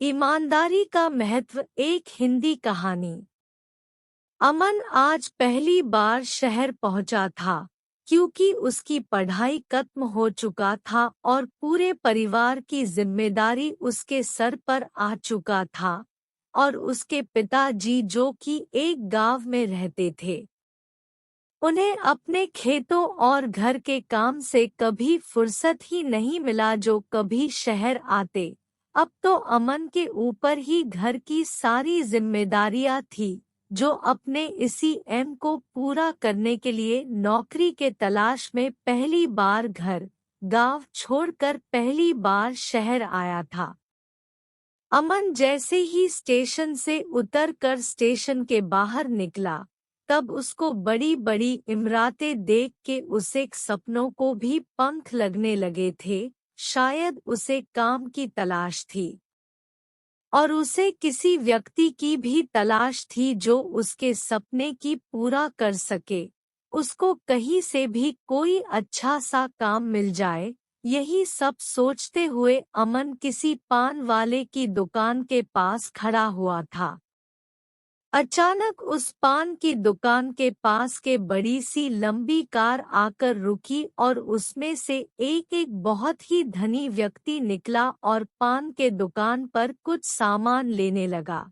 ईमानदारी का महत्व। एक हिंदी कहानी। अमन आज पहली बार शहर पहुंचा था क्योंकि उसकी पढ़ाई खत्म हो चुका था और पूरे परिवार की जिम्मेदारी उसके सर पर आ चुका था और उसके पिताजी जो कि एक गांव में रहते थे, उन्हें अपने खेतों और घर के काम से कभी फुर्सत ही नहीं मिला जो कभी शहर आते। अब तो अमन के ऊपर ही घर की सारी जिम्मेदारियां थी, जो अपने इसी एम को पूरा करने के लिए नौकरी के तलाश में पहली बार घर गांव छोड़कर पहली बार शहर आया था। अमन जैसे ही स्टेशन से उतरकर स्टेशन के बाहर निकला, तब उसको बड़ी बड़ी इमारतें देख के उसे सपनों को भी पंख लगने लगे थे। शायद उसे काम की तलाश थी और उसे किसी व्यक्ति की भी तलाश थी जो उसके सपने की पूरा कर सके। उसको कहीं से भी कोई अच्छा सा काम मिल जाए, यही सब सोचते हुए अमन किसी पान वाले की दुकान के पास खड़ा हुआ था। अचानक उस पान की दुकान के पास के बड़ी सी लंबी कार आकर रुकी और उसमें से एक बहुत ही धनी व्यक्ति निकला और पान के दुकान पर कुछ सामान लेने लगा।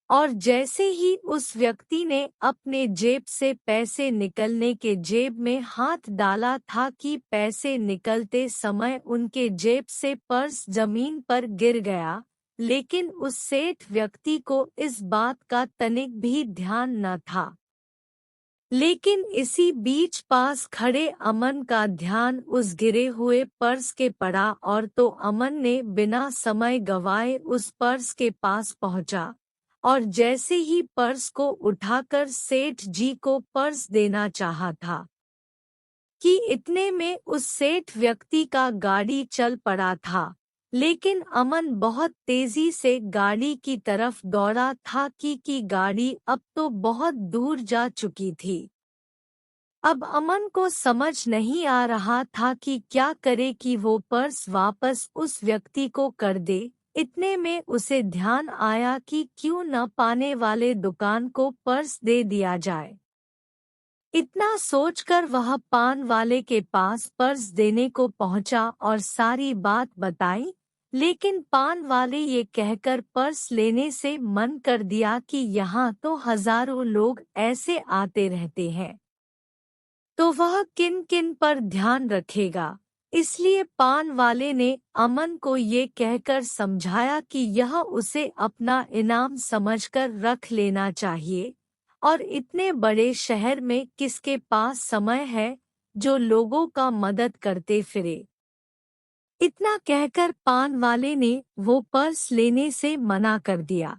और जैसे ही उस व्यक्ति ने अपने जेब से पैसे निकलने के जेब में हाथ डाला था कि पैसे निकलते समय उनके जेब से पर्स जमीन पर गिर गया, लेकिन उस सेठ व्यक्ति को इस बात का तनिक भी ध्यान न था। लेकिन इसी बीच पास खड़े अमन का ध्यान उस गिरे हुए पर्स के पड़ा और तो अमन ने बिना समय गवाए उस पर्स के पास पहुंचा और जैसे ही पर्स को उठाकर सेठ जी को पर्स देना चाहा था कि इतने में उस सेठ व्यक्ति का गाड़ी चल पड़ा था। लेकिन अमन बहुत तेजी से गाड़ी की तरफ दौड़ा था कि गाड़ी अब तो बहुत दूर जा चुकी थी। अब अमन को समझ नहीं आ रहा था कि क्या करे कि वो पर्स वापस उस व्यक्ति को कर दे। इतने में उसे ध्यान आया कि क्यों न पाने वाले दुकान को पर्स दे दिया जाए। इतना सोचकर वह पान वाले के पास पर्स देने को पहुंचा और सारी बात बताई, लेकिन पान वाले ये कहकर पर्स लेने से मन कर दिया कि यहाँ तो हजारों लोग ऐसे आते रहते हैं, तो वह किन किन पर ध्यान रखेगा। इसलिए पान वाले ने अमन को ये कहकर समझाया कि यह उसे अपना इनाम समझकर रख लेना चाहिए और इतने बड़े शहर में किसके पास समय है जो लोगों का मदद करते फिरे। इतना कहकर पान वाले ने वो पर्स लेने से मना कर दिया।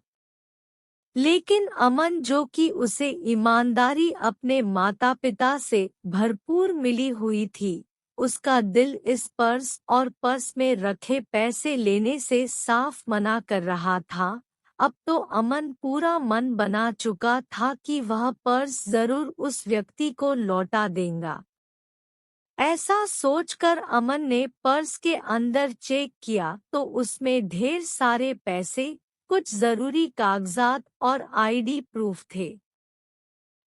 लेकिन अमन जो कि उसे ईमानदारी अपने माता पिता से भरपूर मिली हुई थी, उसका दिल इस पर्स और पर्स में रखे पैसे लेने से साफ मना कर रहा था। अब तो अमन पूरा मन बना चुका था कि वह पर्स जरूर उस व्यक्ति को लौटा देगा। ऐसा सोचकर अमन ने पर्स के अंदर चेक किया तो उसमें ढेर सारे पैसे, कुछ जरूरी कागजात और आईडी प्रूफ थे।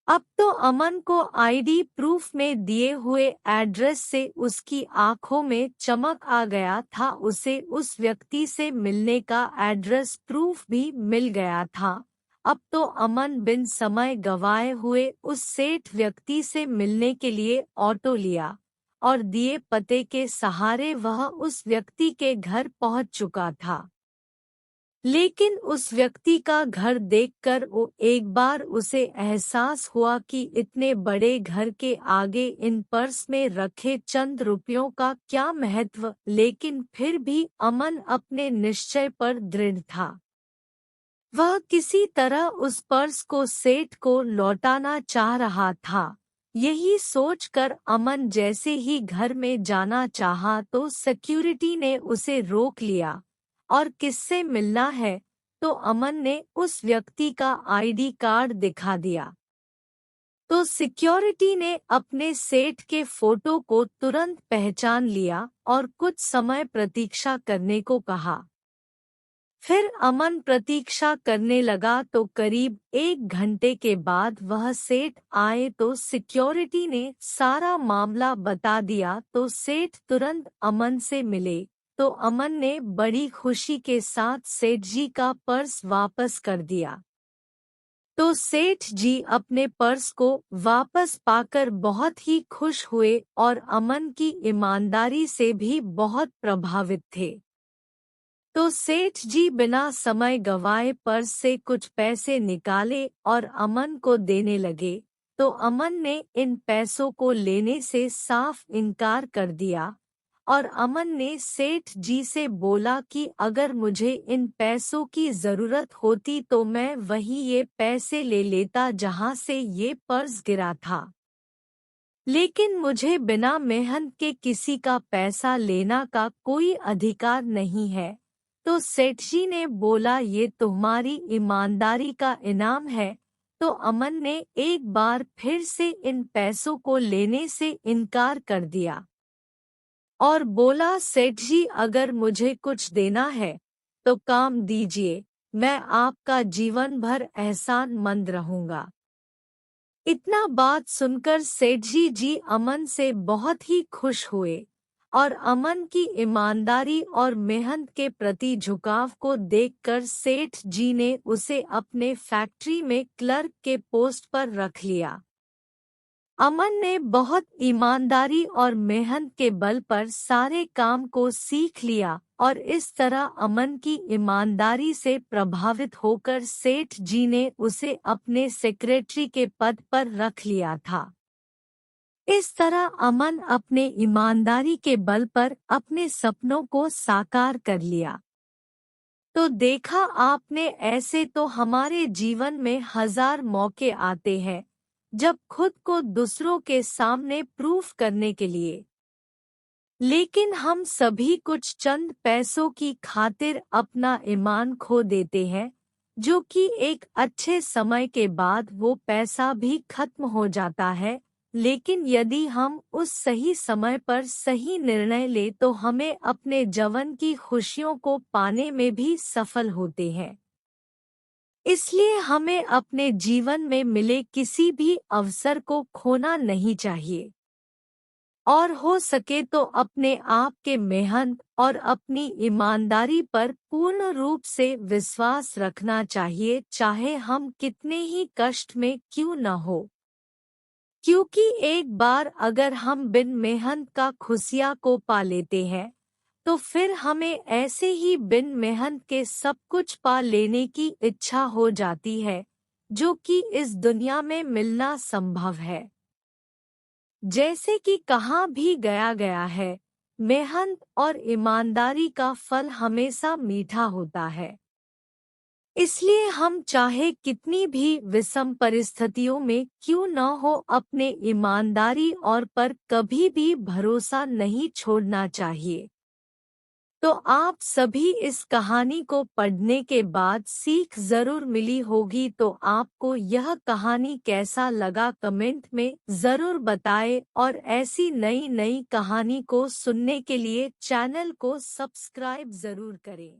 अब तो अमन को आईडी प्रूफ में दिए हुए एड्रेस से उसकी आंखों में चमक आ गया था। उसे उस व्यक्ति से मिलने का एड्रेस प्रूफ भी मिल गया था। अब तो अमन बिन समय गवाए हुए उस सेठ व्यक्ति से मिलने के लिए ऑटो लिया और दिए पते के सहारे वह उस व्यक्ति के घर पहुंच चुका था। लेकिन उस व्यक्ति का घर देखकर वो एक बार उसे एहसास हुआ कि इतने बड़े घर के आगे इन पर्स में रखे चंद रुपयों का क्या महत्व। लेकिन फिर भी अमन अपने निश्चय पर दृढ़ था। वह किसी तरह उस पर्स को सेठ को लौटाना चाह रहा था। यही सोचकर अमन जैसे ही घर में जाना चाहा तो सिक्योरिटी ने उसे रोक लिया और किससे मिलना है, तो अमन ने उस व्यक्ति का आईडी कार्ड दिखा दिया। तो सिक्योरिटी ने अपने सेठ के फोटो को तुरंत पहचान लिया और कुछ समय प्रतीक्षा करने को कहा। फिर अमन प्रतीक्षा करने लगा तो करीब 1 घंटे के बाद वह सेठ आए तो सिक्योरिटी ने सारा मामला बता दिया तो सेठ तुरंत अमन से मिले तो अमन ने बड़ी खुशी के साथ सेठ जी का पर्स वापस कर दिया। तो सेठ जी अपने पर्स को वापस पाकर बहुत ही खुश हुए और अमन की ईमानदारी से भी बहुत प्रभावित थे। तो सेठ जी बिना समय गवाए पर्स से कुछ पैसे निकाले और अमन को देने लगे तो अमन ने इन पैसों को लेने से साफ इनकार कर दिया और अमन ने सेठ जी से बोला कि अगर मुझे इन पैसों की जरूरत होती तो मैं वहीं ये पैसे ले लेता जहां से ये पर्स गिरा था, लेकिन मुझे बिना मेहनत के किसी का पैसा लेना का कोई अधिकार नहीं है। तो सेठ जी ने बोला ये तुम्हारी ईमानदारी का इनाम है। तो अमन ने एक बार फिर से इन पैसों को लेने से इनकार कर दिया और बोला सेठ जी अगर मुझे कुछ देना है तो काम दीजिए, मैं आपका जीवन भर एहसानमंद रहूंगा। इतना बात सुनकर सेठ जी अमन से बहुत ही खुश हुए और अमन की ईमानदारी और मेहनत के प्रति झुकाव को देखकर सेठ जी ने उसे अपने फैक्ट्री में क्लर्क के पोस्ट पर रख लिया। अमन ने बहुत ईमानदारी और मेहनत के बल पर सारे काम को सीख लिया और इस तरह अमन की ईमानदारी से प्रभावित होकर सेठ जी ने उसे अपने सेक्रेटरी के पद पर रख लिया था। इस तरह अमन अपने ईमानदारी के बल पर अपने सपनों को साकार कर लिया। तो देखा आपने, ऐसे तो हमारे जीवन में हजार मौके आते हैं जब खुद को दूसरों के सामने प्रूफ करने के लिए, लेकिन हम सभी कुछ चंद पैसों की खातिर अपना ईमान खो देते हैं, जो कि एक अच्छे समय के बाद वो पैसा भी खत्म हो जाता है। लेकिन यदि हम उस सही समय पर सही निर्णय ले तो हमें अपने जीवन की खुशियों को पाने में भी सफल होते हैं। इसलिए हमें अपने जीवन में मिले किसी भी अवसर को खोना नहीं चाहिए और हो सके तो अपने आप के मेहनत और अपनी ईमानदारी पर पूर्ण रूप से विश्वास रखना चाहिए, चाहे हम कितने ही कष्ट में क्यों न हो। क्योंकि एक बार अगर हम बिन मेहनत का खुशियाँ को पा लेते हैं तो फिर हमें ऐसे ही बिन मेहनत के सब कुछ पा लेने की इच्छा हो जाती है, जो कि इस दुनिया में मिलना संभव है। जैसे कि कहा भी गया है, मेहनत और ईमानदारी का फल हमेशा मीठा होता है। इसलिए हम चाहे कितनी भी विषम परिस्थितियों में क्यों न हो, अपने ईमानदारी और पर कभी भी भरोसा नहीं छोड़ना चाहिए। तो आप सभी इस कहानी को पढ़ने के बाद सीख जरूर मिली होगी। तो आपको यह कहानी कैसा लगा कमेंट में जरूर बताएं और ऐसी नई नई कहानी को सुनने के लिए चैनल को सब्सक्राइब जरूर करें।